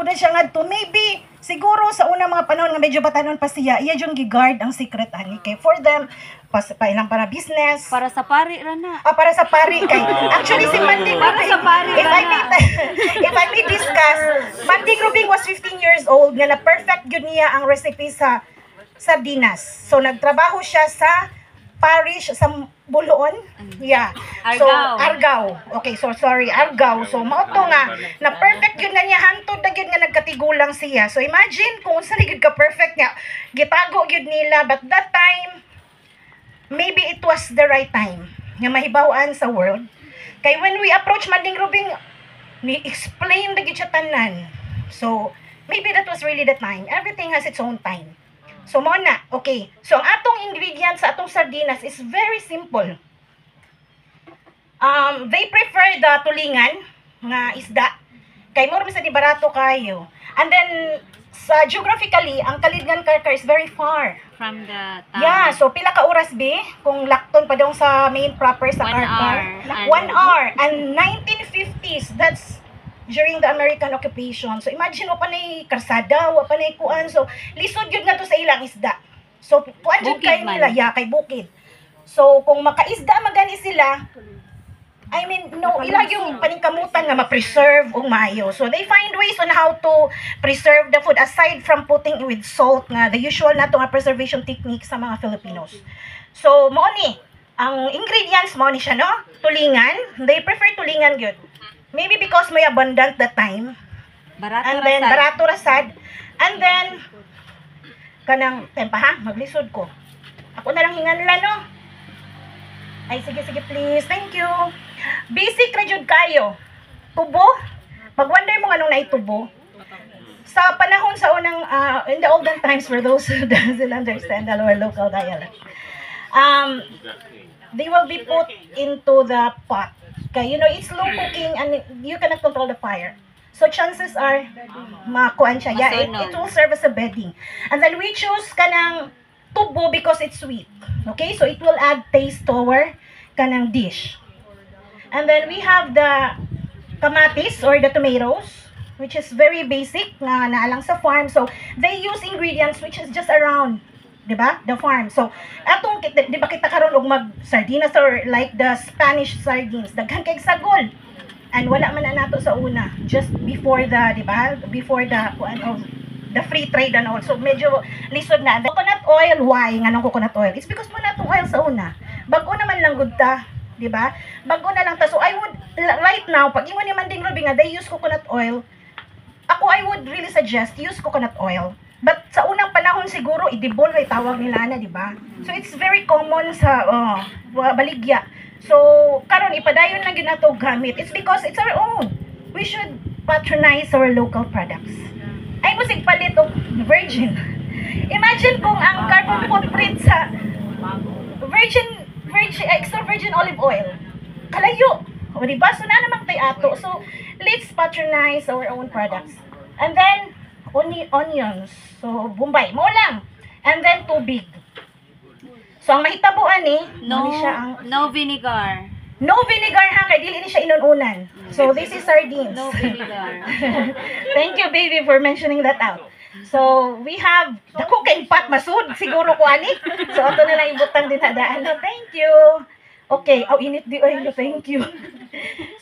ko na siya ngadto. Maybe siguro sa unang mga panahon nga medyo batanon pa siya, iya yung giguard ang secret ani kay for them ilang para business. Para sa pari ra na. Para sa pari kay actually si Manding Para Rubing, sa pari if ra I na. may discuss, Manding Rubing was 15 years old nga na perfect yun niya ang recipe sa sardinas. So nagtrabaho siya sa parish sa Buloon. Yeah. So Argao. Argao. Okay, so sorry, Argao. So mao to nga na perfect yun na niya hantod na gyud nga nagkatigulang siya. So imagine kung unsa ligid ka perfect nga gitago gyud nila but that time maybe it was the right time nga mahibaw-an sa world. Kay when we approach Manding Rubing, ni explain na gyud siya tanan. So maybe that was really the time. Everything has its own time. So, mo na. Okay. So, ang atong ingredients sa atong sardinas is very simple. They prefer the tulingan nga isda. Kay mo sa di barato kayo. And then, sa geographically, ang Kalidngan Karkar is very far. From the town. Yeah. So, pila ka oras, be? Kung lakton pa daw sa main proper sa 1 Karkar. hour. 1 hour. And 1950s, that's during the American occupation. So imagine wa pa nay karsada, wa pa nay kuan. So lisod gyud nga to sa ilang isda. So kuan jud Bukid kay man. nila, kay bukid. So kung makaisda magani sila, I mean, no, ila yung paningkamutan nga ma-preserve og maayo. So they find ways on how to preserve the food aside from putting it with salt nga the usual nato nga preservation technique sa mga Filipinos. So mao ni ang ingredients mao ni siya no, tulingan. They prefer tulingan gyud. Maybe because may abundant that time. Barato And ra then, sad. barato rasad. And then, kanang, tempa ha, maglisod ko. Ako na lang hinganla, no? Ay, sige, please. Thank you. Basic ra jud kayo. Tubo. Pag-wonder mo anong naitubo. Sa panahon sa unang, in the olden times, for those who doesn't understand our local dialect, they will be put into the pot. Okay, you know, it's slow cooking and you cannot control the fire. So chances are, makuan siya. Yeah, it will serve as a bedding. And then we choose kanang tubo because it's sweet. Okay, so it will add taste to our kanang dish. And then we have the kamatis or the tomatoes, which is very basic na naalang sa farm. So they use ingredients which is just around, di ba? The farm. So, atong, di ba kita karon og mag sardinas or like the Spanish sardines, daghan kay sagol. And wala man na nato sa una, just before the, di ba? Before the, the free trade and all. So, medyo lisod na. The coconut oil, why nganong coconut oil? It's because mo natong oil sa una. Bago naman lang gud ta, di ba? Bago na lang ta. So, I would, right now, pag imo ni Manding Rubing nga, they use coconut oil, I would really suggest use coconut oil. But sa unang panahon siguro, idibol ay tawag nila na, di ba? So it's very common sa baligya. So karon ipadayon lang ginato gamit. It's because it's our own. We should patronize our local products. Ay mo sigpalit og virgin. Imagine kung ang carbon footprint sa virgin extra virgin olive oil. Kalayo. O di ba? So na naman tay ato. So let's patronize our own products. And then onions. So, Bombay. Mo lang. And then, tubig. So, ang mahitabuan No siya ang, vinegar. no vinegar ha, kaya dili ni siya inununan. So, this is sardines. No vinegar. Thank you, baby, for mentioning that out. So, we have, dako kay pat masud, siguro ko ani. So, ato na lang ibutang din hadaan. No, thank you. Okay, init di oy, thank you.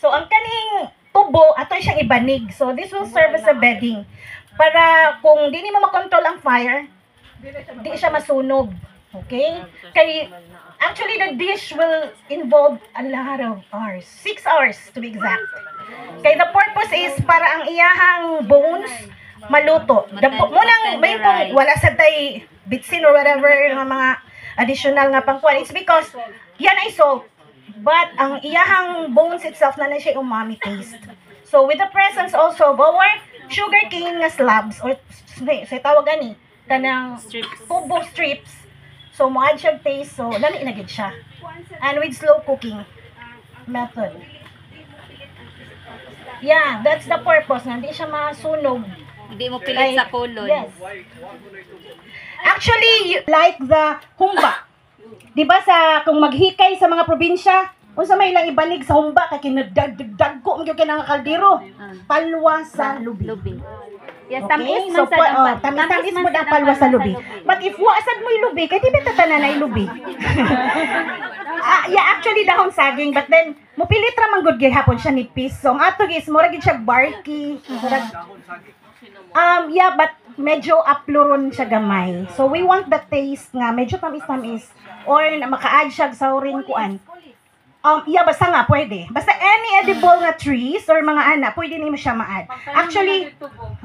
So, ang kaning tubo, ato siyang ibanig. So, this will serve as a bedding. Para kung di mo makontrol ang fire, di siya masunog. Okay? Kay, actually, the dish will involve a lot of hours. 6 hours, to be exact. Kay, the purpose is para ang iyahang bones maluto. Munang, may kung wala sa tay bitsin or whatever, mga additional nga pangkuan. It's because, yan ay salt. But, ang iyahang bones itself na siya umami taste. So, with the presence also of our sugar cane nga slabs or sa tawag ani kanang tubo strips. So mo add siya taste, so lami na gid siya. And with slow cooking method. Yeah, that's the purpose. Hindi siya masunog. Hindi mo pilit sa kulon. Yes. Actually, like the humba. 'Di ba sa kung maghikay sa mga probinsya, unsa may ilang ibanig sa humba kay kinadagdag ko mo gyud kanang kaldero. Palwa sa lubi. Yes, tamis so, man sad ang tamis mo ang palwa sa lubi. But if wasad mo yung lubi, kaya di ba tatanan na yung lubi? Yeah, actually dahon saging, but then mupilit ra man gud gihapon siya nipis. So ang ato is mura gid siya barky. Yeah, but medyo apluron siya gamay. So we want the taste nga medyo tamis-tamis or maka-add siya sa sauring kuan. Yeah, basta nga pwede. Basta any edible na trees or mga ana, pwede nimo siya ma-add. Actually,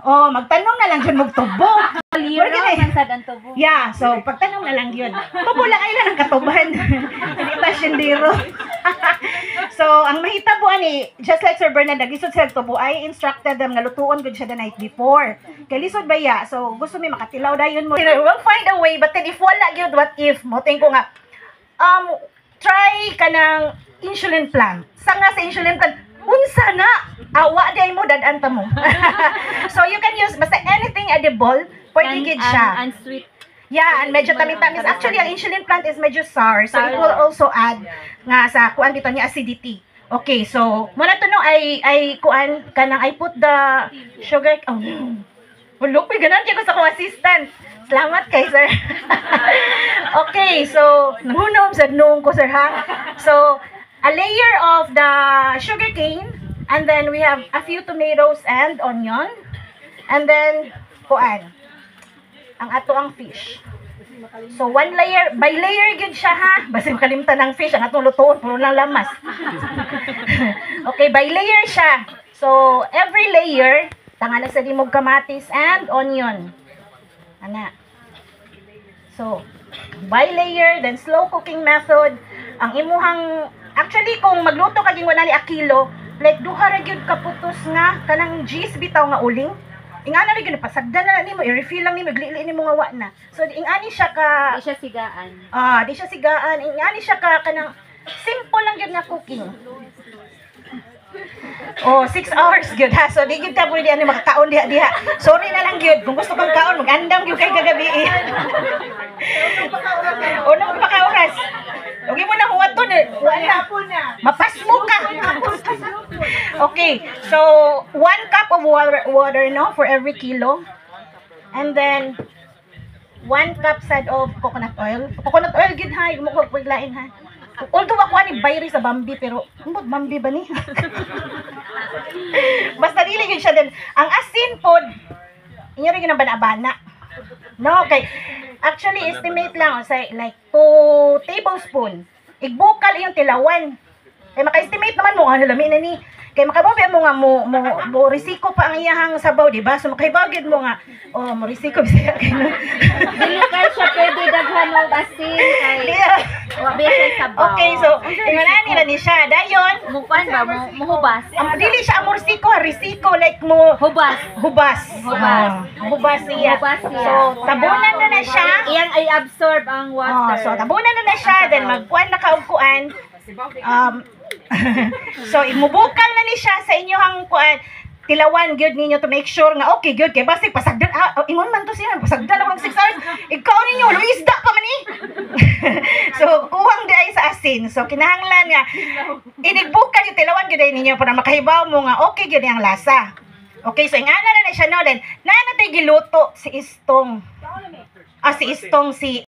magtanong na lang jud mog tubo. Liro man sad ang tubo. Yeah, so pagtanong na lang yun. Tubo lang ay lang ang katuban. Hindi pa sindiro. So, ang mahitabo ani, just like Sir Bernard, nagisod sila tubo, I instructed them nga lutuon gud siya the night before. Kay lisod ba ya? So, gusto mi makatilaw dayon mo. We'll find a way, but then if wala gyud, what if? Moting ko nga, try ka ng insulin plant. Sa nga sa insulin plant, unsa na? Awa day mo, dadanta mo. So, you can use, basta anything edible, pwede gid siya. And sweet. Yeah, and medyo tamis-tamis. Actually, ang insulin plant is medyo sour. So, it will also add nga sa kuan dito niya acidity. Okay, so, muna to no, I kuan, kanang I put the sugar, lupi, ganun ko sa kong assistant. Salamat kay sir. Okay, so, nangunom sa noong ko sir ha. So, a layer of the sugar cane, and then we have a few tomatoes and onion, and then, kuan, ang ato ang fish. So, one layer, by layer gid siya ha. Basta makalimtan ng fish, ang atong lutoon, puro lang lamas. Okay, by layer siya. So, every layer, tangala sa dimog kamatis and onion. Ana. So, by layer, then slow cooking method. Ang imuhang, actually, kung magluto ka ging 1 kilo, like, duha ra gyud kaputos nga, kanang cheese bitaw nga uling. Ingana rin yun, pasagdan na nimo, i-refill lang nimo, iglili nimo nga wa na. So, ingani siya ka... Di siya sigaan. Di siya sigaan. Ingani siya ka, kanang simple lang yun nga cooking. 6 hours gyud ha. So, di gyud ka pwede ano makakaon diha. Sorry na lang gyud. Kung gusto kang kaon, mag-andam gyud kay kagabi. Nung paka-oras. Huwag mo na huwaton eh. Mapasmo ka. Okay, so 1 cup of water no for every kilo. And then 1 cup sad of coconut oil. Coconut oil gid ha, mo ko paglain ha. Although ako ani bayri sa Bambi pero Bambi ba ni? Basta dili gyud siya din. Ang asin pod inyo rin ginabana-bana. No, okay. Actually, estimate lang, say, like 2 tablespoon. Igbukal yung tilawan. Kaya maka-estimate naman mo, lami na ni. Kaya makababi mo nga, mo risiko pa ang iyahang sabaw, diba? So, makahibagid mo nga, mo risiko, bisaya kayo. Dili ka siya pwede daghan og asin. Wa biya siya sabaw. Okay, so, ingana nila ni siya. Dayon, Mukuan ba? Muhubas. dili siya amorsiko, risiko, like mo, Hubas. hubas siya. Hubas siya. So, tabunan na siya. Iyang ay absorb ang water. So, tabunan na siya, then magkuan na kaugkuan. So, imubukal na ni siya sa inyong kuan. Tilawan gyud ninyo to make sure nga okay gyud kay basi pasagdan ingon man to siya pasagdan ako 6 hours ikaw ninyo luisda pa man ni. So kuwang di ay sa asin, so kinahanglan nga inigbukal yung tilawan gyud ninyo para makahibaw mo nga okay gyud ang lasa. Okay, so ingana na siya no, then nanatay giluto si Istong si